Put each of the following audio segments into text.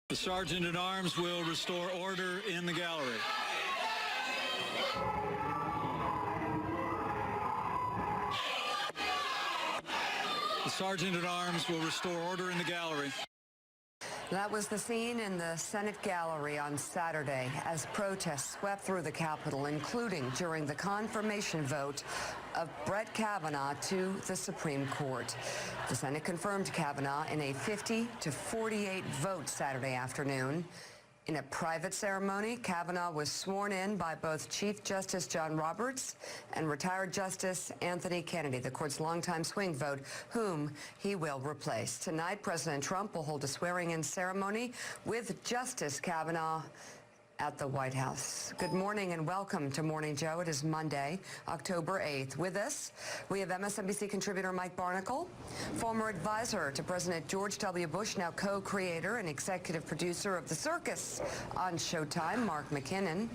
The Sergeant at Arms will restore order in the gallery. The Sergeant at Arms will restore order in the gallery. That was the scene in the Senate gallery on Saturday as protests swept through the Capitol, including during the confirmation vote of Bret Kavanaugh to the Supreme Court. The Senate confirmed Kavanaugh in a 50-48 vote Saturday afternoon. In a private ceremony, Kavanaugh was sworn in by both Chief Justice John Roberts and retired Justice Anthony Kennedy, the court's longtime swing vote, whom he will replace. Tonight, President Trump will hold a swearing-in ceremony with Justice Kavanaugh at the White House. Good morning and welcome to Morning Joe. It is Monday, October 8th. With us, we have MSNBC contributor Mike Barnicle, former advisor to President George W. Bush, now co-creator and executive producer of The Circus on Showtime, Mark McKinnon,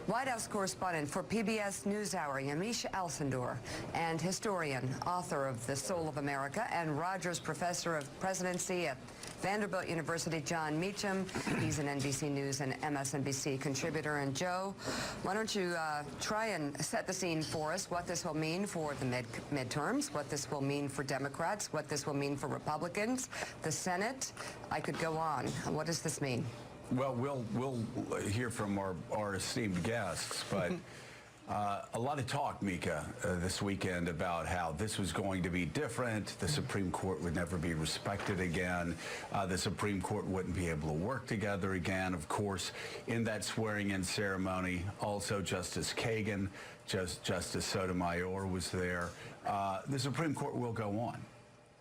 White House correspondent for PBS NewsHour, Yamiche Alcindor, and historian, author of The Soul of America, and Rogers Professor of Presidency at Vanderbilt University, John Meacham. He's an NBC News and MSNBC contributor. And Joe, why don't you try and set the scene for us, what this will mean for the midterms, what this will mean for Democrats, what this will mean for Republicans, the Senate. I could go on. What does this mean? Well, we'll hear from our esteemed guests, but a lot of talk, Mika, this weekend about how this was going to be different. The Supreme Court would never be respected again. The Supreme Court wouldn't be able to work together again. Of course, in that swearing-in ceremony, also Justice Kagan, Justice Sotomayor was there. The Supreme Court will go on.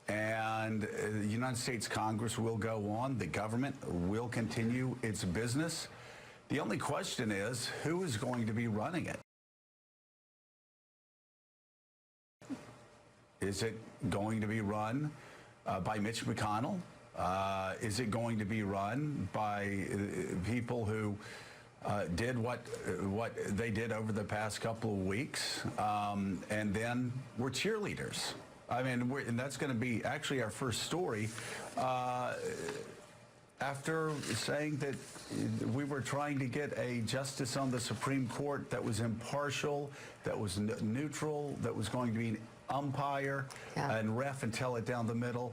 And the United States Congress will go on. The government will continue its business. The only question is, who is going to be running it? Is it going to be run by Mitch McConnell? Is it going to be run by people who did what they did over the past couple of weeks and then were cheerleaders? I mean, and that's going to be actually our first story after saying that we were trying to get a justice on the Supreme Court that was impartial, that was neutral, that was going to be an umpire and ref and tell it down the middle.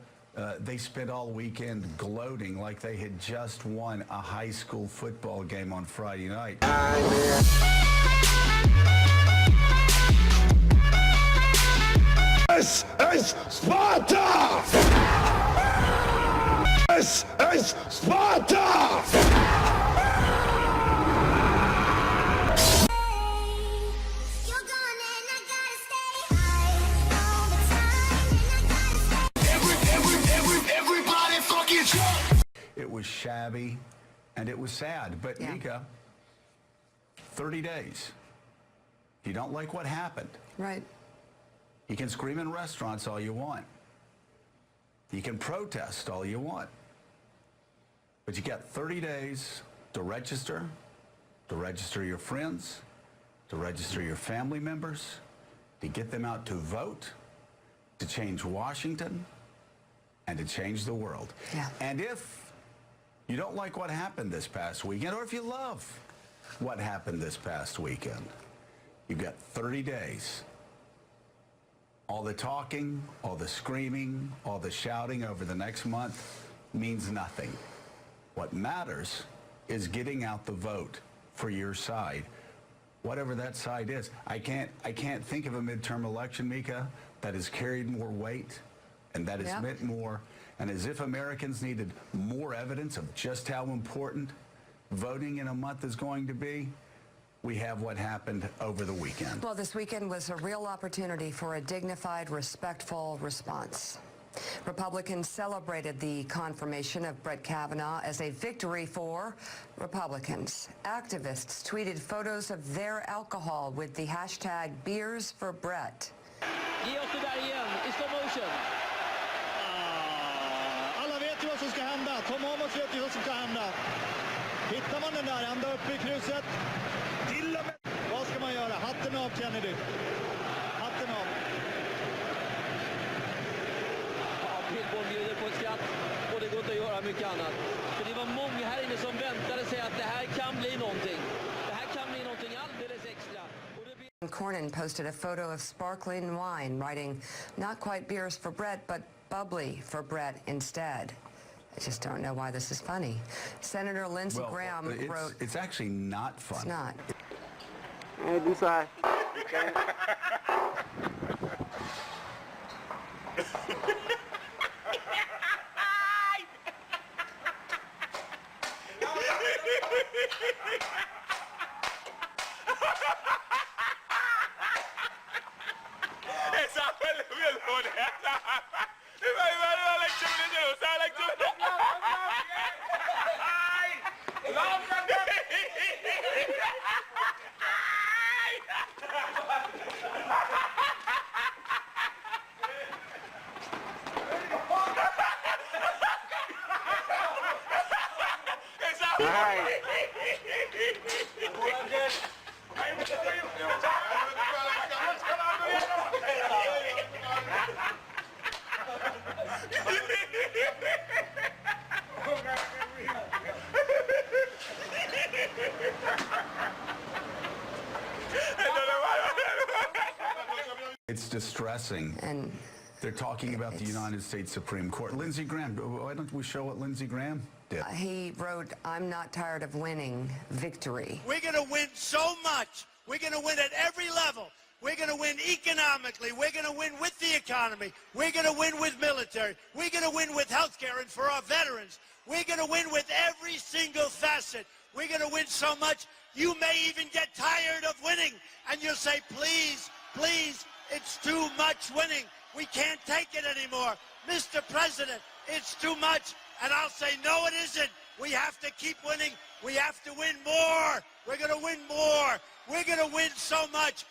They spent all weekend gloating like they had just won a high school football game on Friday night. This is Sparta! This is Sparta! Everybody fucking jump! It was shabby and it was sad, but Mika, 30 days. If you don't like what happened, right? You can scream in restaurants all you want. You can protest all you want. But you got 30 days to register your friends, to register your family members, to get them out to vote, to change Washington, and to change the world. Yeah. And if you don't like what happened this past weekend, or if you love what happened this past weekend, you've got 30 days. All the talking, all the screaming, all the shouting over the next month means nothing. What matters is getting out the vote for your side, whatever that side is. I can't think of a midterm election, Mika, that has carried more weight and that has meant more. And as if Americans needed more evidence of just how important voting in a month is going to be, we have what happened over the weekend. Well, this weekend was a real opportunity for a dignified, respectful response. Republicans celebrated the confirmation of Bret Kavanaugh as a victory for Republicans. Activists tweeted photos of their alcohol with the hashtag Beers for Bret. Ge oss det där igen i slow motion. Alla vet ju vad som ska hända. Tom Amos vet ju vad som ska hända. Hittar man den där ända uppe i kruset. Till och med. Vad ska man göra? Hatten av, Kennedy. Hatten av. Ja, Billboard bjuder på ett skratt och det går inte att göra mycket annat. För det var många här inne som väntade sig att det här kan bli någonting. Det här kan bli någonting alldeles extra. Och det blir... Cornyn posted a photo of sparkling wine, writing, "Not quite beers for Bret, but bubbly for Bret instead." I just don't know why this is funny. Senator Lindsey Graham wrote... It's actually not funny. It's not. Hey, do side. Esa fue el violoneta. Det var ju värre än lektionen nu. Så här lektionen. It's distressing. And they're talking about the United States Supreme Court. Lindsey Graham, why don't we show what Lindsey Graham did? he wrote, "I'm not tired of winning. Victory." We're going to win so much. We're going to win at every level. We're going to win economically. We're going to win with the economy. We're going to win with military. We're going to win with health care and for our veterans. We're going to win with every single facet. We're going to win so much, you may even get tired of winning. And you'll say, please, please, it's too much winning. We can't take it anymore. Mr. President, it's too much. And I'll say, no, it isn't. We have to keep winning. We have to win more. We're going to win more. We're going to win so much.